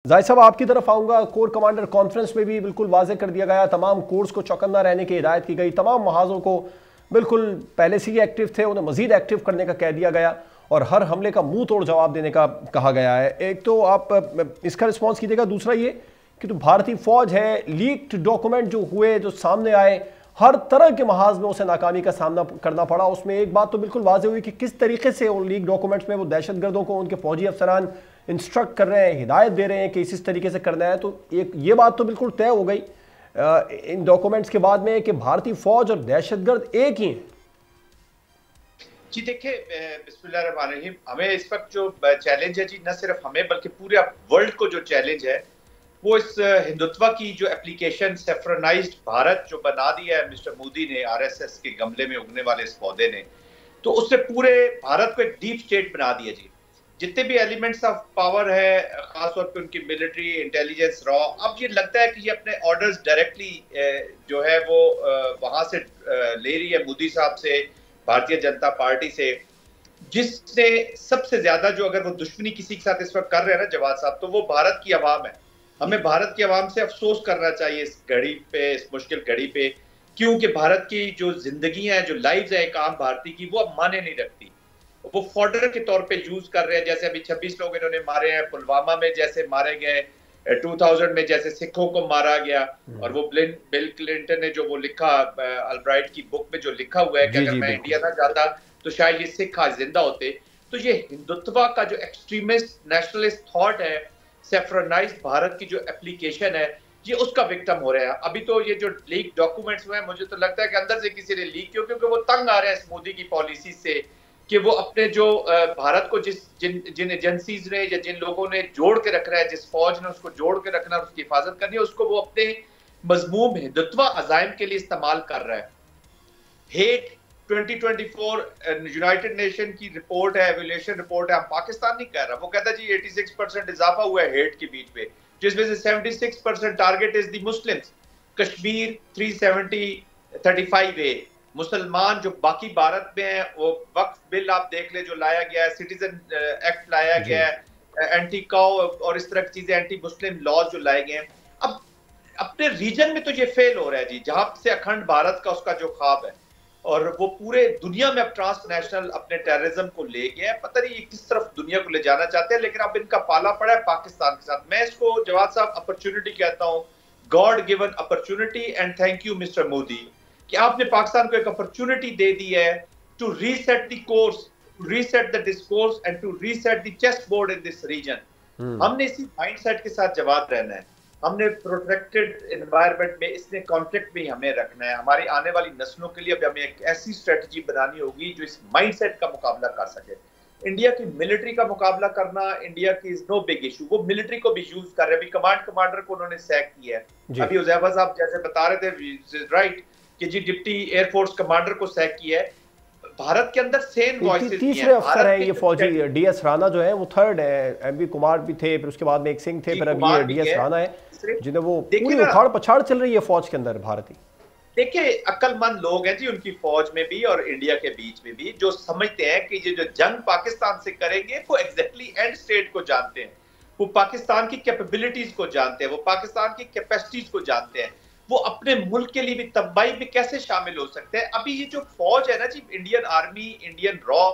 जाहिद साहब आपकी तरफ आऊंगा। कोर कमांडर कॉन्फ्रेंस में भी बिल्कुल वाज़ेह कर दिया गया, तमाम कोर्स को चौकन्ना रहने की हिदायत की गई, तमाम महाजों को बिल्कुल पहले से ही एक्टिव थे उन्हें मजीद एक्टिव करने का कह दिया गया और हर हमले का मुंह तोड़ जवाब देने का कहा गया है। एक तो आप इसका रिस्पॉन्स कीजिएगा, दूसरा ये कि तो भारतीय फौज है, लीक्ड डॉक्यूमेंट जो हुए जो सामने आए हर तरह के महाज में उसे नाकामी का सामना करना पड़ा। उसमें एक बात तो बिल्कुल वाज़ेह हुई कि किस तरीके से उन लीक डॉक्यूमेंट्स में वो दहशतगर्दों को उनके फौजी अफसरान इंस्ट्रक्ट कर रहे हैं, हिदायत दे रहे हैं कि इस तरीके से करना है। तो एक ये बात तो बिल्कुल तय हो गई इन डॉक्यूमेंट्स के बाद में कि भारतीय फौज और दहशतगर्द एक ही हैं। जी देखिए, बिस्मिल्लाहिर्रहमानिर्रहीम, हमें इस वक्त जो चैलेंज है जी, न सिर्फ हमें बल्कि पूरे वर्ल्ड को जो चैलेंज है वो इस हिंदुत्व की जो एप्लीकेशन सेफ्रोनाइज्ड भारत जो बना दिया है मिस्टर मोदी ने, आरएसएस के गमले में उगने वाले इस पौधे ने, तो उससे पूरे भारत को एक डीप स्टेट बना दिया जी। जितने भी एलिमेंट्स ऑफ पावर है, खासतौर पे उनकी मिलिट्री इंटेलिजेंस रॉ, अब ये लगता है कि ये अपने ऑर्डर्स डायरेक्टली जो है वो वहां से ले रही है मोदी साहब से, भारतीय जनता पार्टी से, जिसने सबसे ज्यादा जो अगर वो दुश्मनी किसी के साथ इस वक्त कर रहे हैं ना जवाद साहब, तो वो भारत की आवाम है। हमें भारत की आवाम से अफसोस करना चाहिए इस घड़ी पे, इस मुश्किल घड़ी पे, क्योंकि भारत की जो जिंदगी है, जो लाइव्स है एक आम भारतीय की, वो अब माने नहीं रखती। वो फॉर्डर के तौर पे यूज कर रहे हैं। जैसे अभी 26 लोग इन्होंने मारे हैं पुलवामा में, जैसे मारे गए 2000 में जैसे सिखों को मारा गया, और वो बिल क्लिंटन ने जो वो लिखा अल्ब्राइट की बुक में जो लिखा हुआ है कि अगर मैं इंडिया ना जाता तो शायद ये सिख आज जिंदा होते। तो ये हिंदुत्व का जो एक्सट्रीमिस्ट नेशनलिस्ट थॉट है, सेफ्रोनाइज्ड भारत की जो एप्लीकेशन है, ये उसका विक्टिम हो रहा है। अभी तो ये जो लीक डॉक्यूमेंट्स हुए हैं, मुझे तो लगता है कि अंदर से किसी ने लीक किया, क्योंकि वो तंग आ रहे हैं इस मोदी की पॉलिसी से कि वो अपने जो भारत को जिन एजेंसीज ने या जिन लोगों ने जोड़ के रखना है, जिस फौज ने उसको जोड़ के रखना है, उसकी हिफाजत करनी है, उसको वो अपने मजमूम हिंदुत्व अजाइम के लिए इस्तेमाल कर रहा है। हेट 2024 यूनाइटेड नेशन की रिपोर्ट है, एवल्यूएशन रिपोर्ट है, हम पाकिस्तान नहीं कह रहा, वो कहता है जी 86% इजाफा हुआ है हेट के बीच में, जिसमें से 76% target is the Muslims. Kashmir 370-35 मुसलमान जो बाकी भारत में है, वो वक्फ बिल आप देख ले जो लाया गया है, सिटीजन एक्ट लाया गया है, एंटी काउ और इस तरह की चीजें, एंटी मुस्लिम लॉज जो लाए गए हैं। अब अपने रीजन में तो ये फेल हो रहा है जी, जहां से अखंड भारत का उसका जो ख्वाब है, और वो पूरे दुनिया में अब ट्रांसनेशनल अपने टेररिज्म को ले गया है। पता नहीं ये किस तरफ दुनिया को ले जाना चाहते हैं, लेकिन अब इनका पाला पड़ा है पाकिस्तान के साथ। मैं इसको जवाद साहब अपॉर्चुनिटी कहता हूँ, God given opportunity, and thank you mister Modi कि आपने पाकिस्तान को एक अपॉर्चुनिटी दे दी है to reset the course, reset the discourse and to reset the chess board in this region. हमने इसी माइंडसेट के साथ जवाब रहना है। हमने प्रोटेक्टेड एनवायरनमेंट में, इसने कॉन्फ्लिक्ट में हमें रखना है। हमारी आने वाली नस्लों के लिए अब हमें एक ऐसी स्ट्रेटजी बनानी होगी जो इस माइंडसेट का मुकाबला कर सके। इंडिया की मिलिट्री का मुकाबला करना, इंडिया की इज नो बिग इशू। वो मिलिट्री को भी यूज कर रहे हैं। अभी कमांडर को उन्होंने सैक किया है। अभी उजैबा साहब जैसे बता रहे थे राइट कि जी डिप्टी एयरफोर्स कमांडर को सैक किया है। भारत के अंदर सेम वॉइसेस तीसरे अफसर हैं ये फौजी, डीएस राणा जो है वो थर्ड है, एमवी कुमार भी थे, फिर उसके बाद में एक सिंह थे, फिर अब ये डीएस राणा है, जिन्हें वो पूरी उखाड़ पछाड़ चल रही है फौज के अंदर भारतीय। देखिए, अक्लमंद लोग हैं जी उनकी फौज में भी और इंडिया के बीच में भी, जो समझते हैं कि ये जो जंग पाकिस्तान से करेंगे वो एग्जैक्टली एंड स्टेट को जानते हैं, वो पाकिस्तान की कैपेबिलिटीज को जानते हैं, वो पाकिस्तान की कैपेसिटीज को जानते हैं, वो अपने मुल्क के लिए भी तबाही में कैसे शामिल हो सकते हैं। अभी ये जो फौज है ना जी, इंडियन आर्मी, इंडियन रॉ,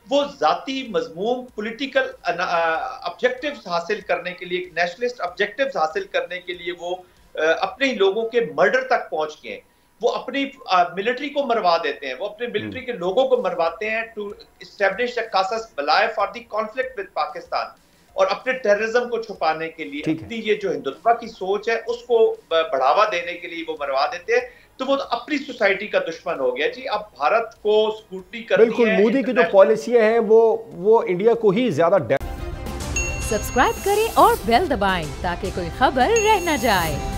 वो जाती मजमूम पॉलिटिकल ऑब्जेक्टिव्स हासिल करने के लिए, नेशनलिस्ट ऑब्जेक्टिव्स हासिल करने के लिए वो अपने ही लोगों के मर्डर तक पहुंच गए। वो अपनी मिलिट्री को मरवा देते हैं, वो अपने मिलिट्री के लोगों को मरवाते हैं टू एस्टैब्लिश अ कासस बलाय for the conflict with Pakistan, और अपने टेररिज्म को छुपाने के लिए अपनी ये जो हिंदुत्व की सोच है उसको बढ़ावा देने के लिए वो मरवा देते हैं। तो वो अपनी सोसाइटी का दुश्मन हो गया जी। अब भारत को स्कूटनी करनी है। बिल्कुल, मोदी की जो पॉलिसियां हैं वो इंडिया को ही ज्यादा। सब्सक्राइब करें और बेल दबाएं ताकि कोई खबर रह न जाए।